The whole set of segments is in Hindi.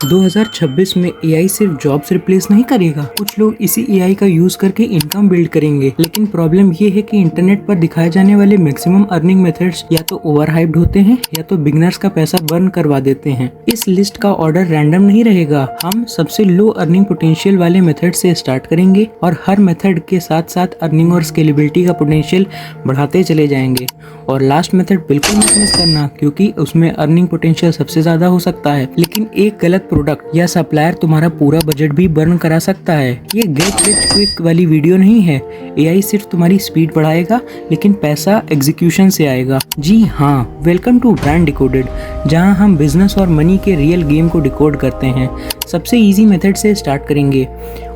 2026 में एआई सिर्फ जॉब्स रिप्लेस नहीं करेगा। कुछ लोग इसी एआई का यूज करके इनकम बिल्ड करेंगे, लेकिन प्रॉब्लम ये है कि इंटरनेट पर दिखाए जाने वाले मैक्सिमम अर्निंग मेथड्स या तो ओवरहाइप्ड होते हैं या तो बिगनर्स का पैसा बर्न करवा देते हैं। इस लिस्ट का ऑर्डर रैंडम नहीं रहेगा। हम सबसे लो अर्निंग पोटेंशियल वाले मेथड से स्टार्ट करेंगे और हर मेथड के साथ साथ अर्निंग और स्केलेबिलिटी का पोटेंशियल बढ़ाते चले जाएंगे। और लास्ट मेथड बिल्कुल मत मिस करना, क्योंकि उसमें अर्निंग पोटेंशियल सबसे ज्यादा हो सकता है, लेकिन एक गलत प्रोडक्ट या सप्लायर तुम्हारा पूरा बजट भी बर्न करा सकता है। ये गेट रिच क्विक वाली वीडियो नहीं है। एआई सिर्फ तुम्हारी स्पीड बढ़ाएगा, लेकिन पैसा एग्जीक्यूशन से आएगा। जी हाँ, वेलकम टू ब्रांड डिकोडेड, जहाँ हम बिजनेस और मनी के रियल गेम को डिकोड करते हैं। सबसे इजी मेथड से स्टार्ट करेंगे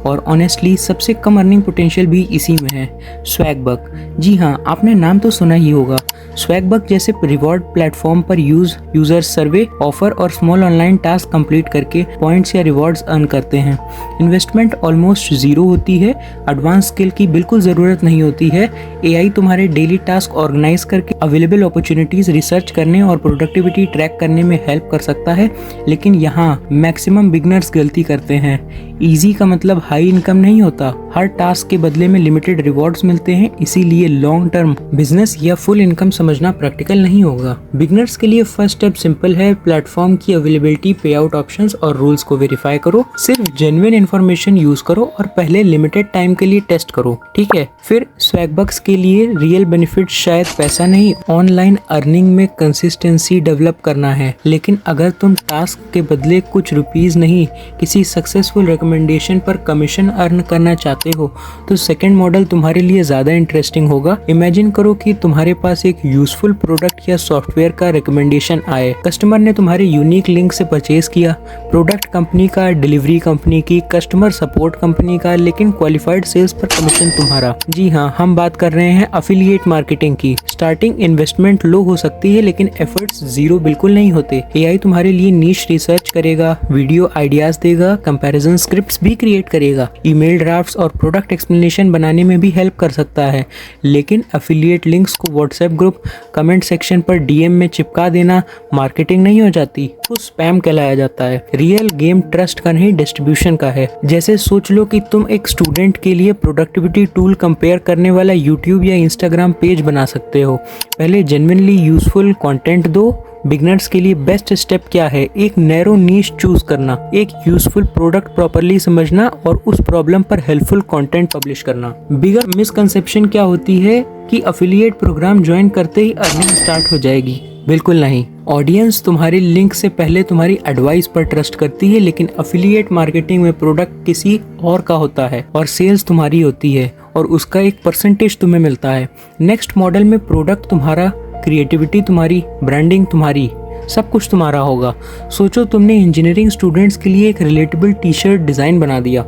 और ऑनेस्टली सबसे कम अर्निंग पोटेंशियल भी इसी में है, स्वैगबक। जी हाँ, आपने नाम तो सुना ही होगा। स्वैगबक जैसे रिवॉर्ड प्लेटफॉर्म पर यूजर सर्वे, ऑफर और स्मॉल ऑनलाइन टास्क कंप्लीट करके पॉइंट्स या रिवॉर्ड्स अर्न करते हैं। इन्वेस्टमेंट ऑलमोस्ट जीरो होती है, एडवांस स्किल की बिल्कुल ज़रूरत नहीं होती है। एआई तुम्हारे डेली टास्क ऑर्गेनाइज करके अवेलेबल अपॉर्चुनिटीज रिसर्च करने और प्रोडक्टिविटी ट्रैक करने में हेल्प कर सकता है, लेकिन यहाँ मैक्सिमम बिगनर्स गलती करते हैं। इजी का मतलब हाई इनकम नहीं होता। हर टास्क के बदले में लिमिटेड रिवॉर्ड्स मिलते हैं, इसीलिए लॉन्ग टर्म बिजनेस या फुल इनकम समझना प्रैक्टिकल नहीं होगा। बिगनर्स के लिए फर्स्ट स्टेप सिंपल है, प्लेटफॉर्म की अवेलेबिलिटी, पे आउट ऑप्शंस और रूल्स को वेरीफाई करो। सिर्फ जेन्युइन इन्फॉर्मेशन यूज करो और पहले लिमिटेड टाइम के लिए टेस्ट करो, ठीक है? फिर स्वैगबक्स के लिए रियल बेनिफिट शायद पैसा नहीं, ऑनलाइन अर्निंग में कंसिस्टेंसी डेवलप करना है। लेकिन अगर तुम टास्क के बदले कुछ रुपीज नहीं, किसी सक्सेसफुल रिकमेंडेशन पर कमीशन अर्न करना चाहते हो, तो सेकंड मॉडल तुम्हारे लिए ज्यादा इंटरेस्टिंग होगा। इमेजिन करो कि तुम्हारे पास एक यूजफुल प्रोडक्ट या सॉफ्टवेयर का रिकमेंडेशन आए। कस्टमर ने तुम्हारे यूनिक लिंक से परचेज किया, प्रोडक्ट कंपनी का, डिलीवरी कंपनी की, कस्टमर सपोर्ट कंपनी का, लेकिन क्वालिफाइड सेल्स पर कमीशन तुम्हारा। जी हाँ, हम बात कर रहे हैं अफिलिएट मार्केटिंग की। स्टार्टिंग इन्वेस्टमेंट लो हो सकती है, लेकिन एफर्ट्स जीरो बिल्कुल नहीं होते। एआई तुम्हारे लिए नीश रिसर्च करेगा, वीडियो आइडियाज देगा, कंपैरिजन स्क्रिप्ट्स भी क्रिएट करेगा, ईमेल ड्राफ्ट्स और प्रोडक्ट एक्सप्लेनेशन बनाने में भी हेल्प कर सकता है। लेकिन अफिलिएट लिंक्स को व्हाट्सएप ग्रुप, कमेंट सेक्शन पर डीएम में चिपका देना मार्केटिंग नहीं हो जाती, वो स्पैम कहलाया जाता है। रियल गेम ट्रस्ट का नहीं, डिस्ट्रीब्यूशन का है। जैसे सोच लो कि तुम एक स्टूडेंट के लिए प्रोडक्टिविटी टूल कंपेयर करने वाला यूट्यूब या इंस्टाग्राम पेज बना सकते हो। पहले जेन्युइनली यूजफुल कंटेंट दो। बिगनर्स के लिए बेस्ट स्टेप क्या है? एक नैरो नीश चूज करना, एक यूजफुल प्रोडक्ट प्रॉपर्ली समझना और उस प्रॉब्लम पर हेल्पफुल कंटेंट पब्लिश करना। बिगर मिसकंसेप्शन क्या होती है कि अफिलिएट प्रोग्राम ज्वाइन करते ही अर्निंग स्टार्ट हो जाएगी। बिल्कुल नहीं। ऑडियंस तुम्हारी लिंक से पहले तुम्हारी एडवाइस पर ट्रस्ट करती है, लेकिन अफिलिएट मार्केटिंग में प्रोडक्ट किसी और का होता है और सेल्स तुम्हारी होती है और उसका एक परसेंटेज तुम्हें मिलता है। नेक्स्ट मॉडल में प्रोडक्ट तुम्हारा, क्रिएटिविटी तुम्हारी, ब्रांडिंग तुम्हारी, सब कुछ तुम्हारा होगा। सोचो तुमने इंजीनियरिंग स्टूडेंट्स के लिए एक रिलेटेबल टी शर्ट डिज़ाइन बना दिया।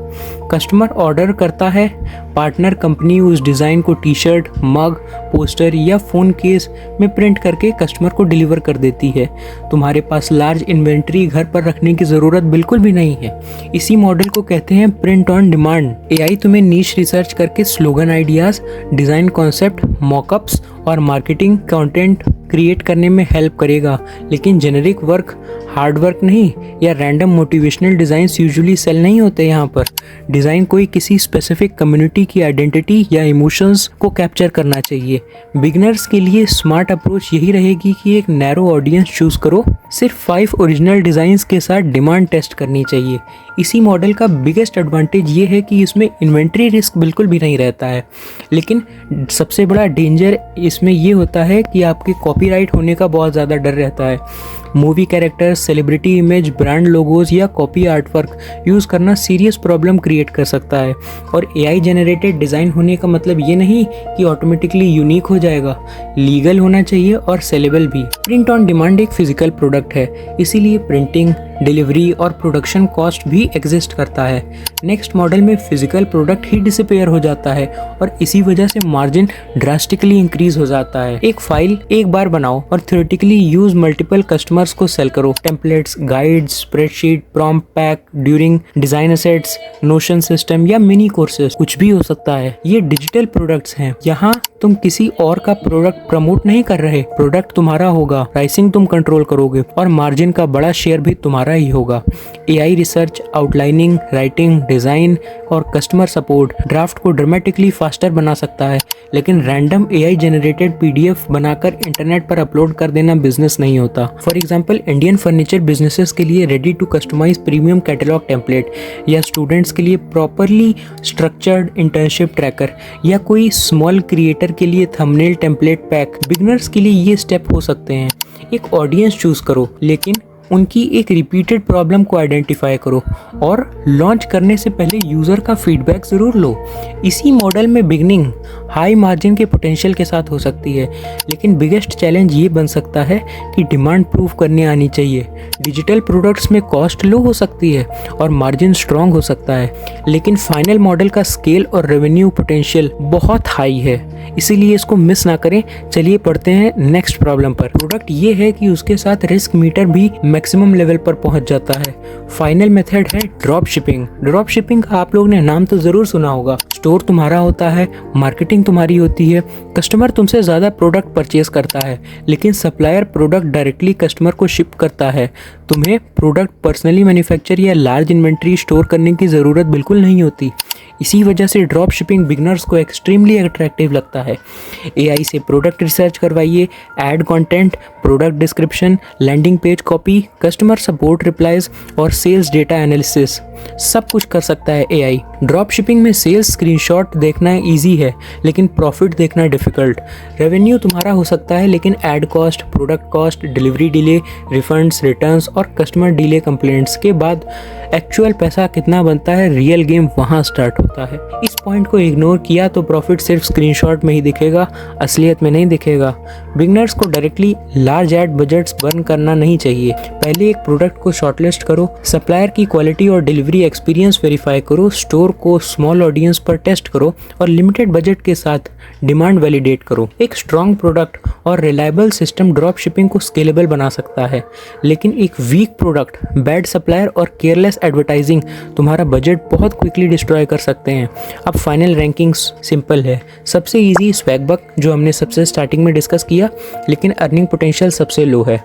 कस्टमर ऑर्डर करता है, पार्टनर कंपनी उस डिज़ाइन को टी शर्ट, मग, पोस्टर या फ़ोन केस में प्रिंट करके कस्टमर को डिलीवर कर देती है। तुम्हारे पास लार्ज इन्वेंट्री घर पर रखने की ज़रूरत बिल्कुल भी नहीं है। इसी मॉडल को कहते हैं प्रिंट ऑन डिमांड। एआई तुम्हें नीश रिसर्च करके slogan ideas, design concept, mockups और मार्केटिंग कंटेंट क्रिएट करने में हेल्प करेगा, लेकिन जेनेरिक वर्क, हार्ड वर्क नहीं या random motivational designs usually sell नहीं होते। यहाँ पर डिज़ाइन कोई किसी स्पेसिफिक कम्युनिटी की आइडेंटिटी या इमोशंस को कैप्चर करना चाहिए। बिगनर्स के लिए स्मार्ट अप्रोच यही रहेगी कि एक नैरो ऑडियंस चूज करो, सिर्फ 5 ओरिजिनल डिज़ाइंस के साथ डिमांड टेस्ट करनी चाहिए। इसी मॉडल का बिगेस्ट एडवांटेज ये है कि इसमें इन्वेंट्री रिस्क बिल्कुल भी नहीं रहता है, लेकिन सबसे बड़ा डेंजर इसमें ये होता है कि आपके कॉपीराइट होने का बहुत ज़्यादा डर रहता है। Movie characters, celebrity image, brand logos या कॉपी आर्टवर्क यूज़ करना सीरियस प्रॉब्लम क्रिएट कर सकता है। और एआई जनरेटेड डिज़ाइन होने का मतलब ये नहीं कि ऑटोमेटिकली यूनिक हो जाएगा, लीगल होना चाहिए और सेलेबल भी। प्रिंट ऑन डिमांड एक फिजिकल प्रोडक्ट है, इसीलिए प्रिंटिंग, डिलीवरी और प्रोडक्शन कॉस्ट भी एग्जिस्ट करता है। नेक्स्ट मॉडल में फिजिकल प्रोडक्ट ही डिसअपीयर हो जाता है और इसी वजह से मार्जिन ड्रास्टिकली इंक्रीज हो जाता है। एक फाइल एक बार बनाओ और थ्योरेटिकली यूज मल्टीपल कस्टमर्स को सेल करो। Templates, guides, spreadsheet, prompt pack, during design assets, notion system या मिनी कोर्सेज, कुछ भी हो सकता है। ये डिजिटल प्रोडक्ट्स हैं। यहाँ तुम किसी और का प्रोडक्ट प्रमोट नहीं कर रहे, प्रोडक्ट तुम्हारा होगा, प्राइसिंग तुम कंट्रोल करोगे और मार्जिन का बड़ा शेयर भी तुम्हारा तुम्हारा ही होगा। AI research, outlining, writing, design और कस्टमर सपोर्ट ड्राफ्ट को ड्रामेटिकली फास्टर बना सकता है, लेकिन रैंडम एआई जनरेटेड पीडीएफ बनाकर इंटरनेट पर अपलोड कर देना बिजनेस नहीं होता। For example, Indian furniture businesses के लिए ready to customize premium catalogue template, या स्टूडेंट्स के लिए प्रॉपरली स्ट्रक्चर्ड इंटर्नशिप ट्रैकर, या कोई स्मॉल क्रिएटर के लिए थंबनेल टेम्पलेट पैक। बिगनर्स के लिए ये स्टेप हो सकते हैं। एक ऑडियंस चूज करो, लेकिन उनकी एक रिपीटेड प्रॉब्लम को आइडेंटिफाई करो और लॉन्च करने से पहले यूज़र का फीडबैक ज़रूर लो। इसी मॉडल में बिगनिंग हाई मार्जिन के पोटेंशियल के साथ हो सकती है, लेकिन बिगेस्ट चैलेंज ये बन सकता है कि डिमांड प्रूव करने आनी चाहिए। डिजिटल प्रोडक्ट्स में कॉस्ट लो हो सकती है और मार्जिन स्ट्रॉन्ग हो सकता है, लेकिन फाइनल मॉडल का स्केल और रेवेन्यू पोटेंशियल बहुत हाई है, इसीलिए इसको मिस ना करें। चलिए पढ़ते हैं नेक्स्ट प्रॉब्लम पर। प्रोडक्ट ये है कि उसके साथ रिस्क मीटर भी मैक्सिमम लेवल पर पहुंच जाता है। फाइनल मेथड है ड्रॉप शिपिंग। ड्रॉप शिपिंग का आप लोग ने नाम तो जरूर सुना होगा। स्टोर तुम्हारा होता है, मार्केटिंग तुम्हारी होती है, कस्टमर तुमसे ज्यादा प्रोडक्ट परचेज करता है, लेकिन सप्लायर प्रोडक्ट डायरेक्टली कस्टमर को शिप करता है। तुम्हें प्रोडक्ट पर्सनली मैन्युफैक्चर या लार्ज इन्वेंट्री स्टोर करने की ज़रूरत बिल्कुल नहीं होती। इसी वजह से ड्रॉप शिपिंग बिगनर्स को एक्सट्रीमली अट्रैक्टिव लगता है। एआई से प्रोडक्ट रिसर्च करवाइए, ad content, product description, landing page copy, customer support replies और सेल्स डेटा एनालिसिस, सब कुछ कर सकता है एआई। ड्रॉप शिपिंग में सेल्स स्क्रीनशॉट देखना ईजी है, लेकिन प्रॉफिट देखना डिफिकल्ट। रेवेन्यू तुम्हारा हो सकता है, लेकिन add cost, product cost, delivery delay, refunds, returns और कस्टमर डिले कंप्लेंट्स के बाद एक्चुअल पैसा कितना बनता है, रियल गेम वहाँ स्टार्ट होता है। इस पॉइंट को इग्नोर किया तो प्रॉफिट सिर्फ स्क्रीनशॉट में ही दिखेगा, असलियत में नहीं दिखेगा। बिगनर्स को directly large ad budgets burn करना नहीं चाहिए। पहले एक प्रोडक्ट को शॉर्टलिस्ट करो, सप्लायर की क्वालिटी और डिलीवरी एक्सपीरियंस वेरीफाई करो, स्टोर को स्मॉल ऑडियंस पर टेस्ट करो और लिमिटेड बजट के साथ डिमांड वैलिडेट करो। एक स्ट्रॉन्ग प्रोडक्ट और रिलायबल सिस्टम ड्रॉप शिपिंग को स्केलेबल बना सकता है, लेकिन एक वीक प्रोडक्ट, बैड सप्लायर और केयरलेस एडवर्टाइजिंग तुम्हारा बजट बहुत क्विकली डिस्ट्रॉय कर सकते हैं। अब फाइनल रैंकिंग्स सिंपल है। सबसे इजी स्वैगबक, जो हमने सबसे स्टार्टिंग में डिस्कस किया, लेकिन अर्निंग पोटेंशियल सबसे लो है।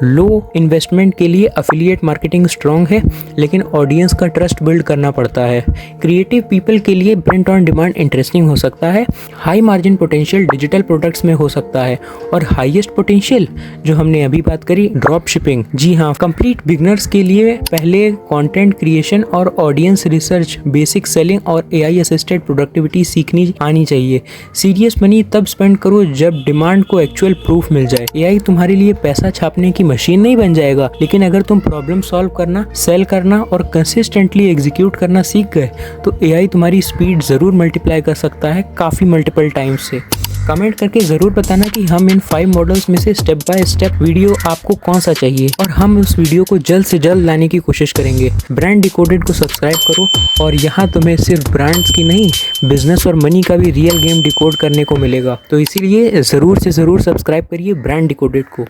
लो इन्वेस्टमेंट के लिए अफिलिएट मार्केटिंग स्ट्रॉन्ग है, लेकिन ऑडियंस का ट्रस्ट बिल्ड करना पड़ता है। क्रिएटिव पीपल के लिए प्रिंट ऑन डिमांड इंटरेस्टिंग हो सकता है। High margin potential digital products में हो सकता है, और हाईएस्ट पोटेंशियल जो हमने अभी बात करी ड्रॉप शिपिंग। जी हाँ, कंप्लीट बिगनर्स के लिए पहले कंटेंट क्रिएशन और ऑडियंस रिसर्च, बेसिक सेलिंग और एआई असिस्टेड प्रोडक्टिविटी सीखनी आनी चाहिए। सीरियस मनी तब स्पेंड करो जब डिमांड को एक्चुअल प्रूफ मिल जाए। एआई तुम्हारे लिए पैसा छापने की मशीन नहीं बन जाएगा, लेकिन अगर तुम प्रॉब्लम सॉल्व करना, सेल करना और कंसिस्टेंटली एग्जीक्यूट करना सीख गए तो एआई तुम्हारी स्पीड जरूर मल्टीप्लाई कर सकता है, काफी मल्टीपल टाइम्स से। कमेंट करके ज़रूर बताना कि हम इन 5 मॉडल्स में से स्टेप बाय स्टेप वीडियो आपको कौन सा चाहिए, और हम उस वीडियो को जल्द से जल्द लाने की कोशिश करेंगे। ब्रांड डिकोडेड को सब्सक्राइब करो, और यहाँ तुम्हें सिर्फ ब्रांड्स की नहीं, बिजनेस और मनी का भी रियल गेम डिकोड करने को मिलेगा। तो इसीलिए ज़रूर से ज़रूर सब्सक्राइब करिए ब्रांड डिकोडेड को।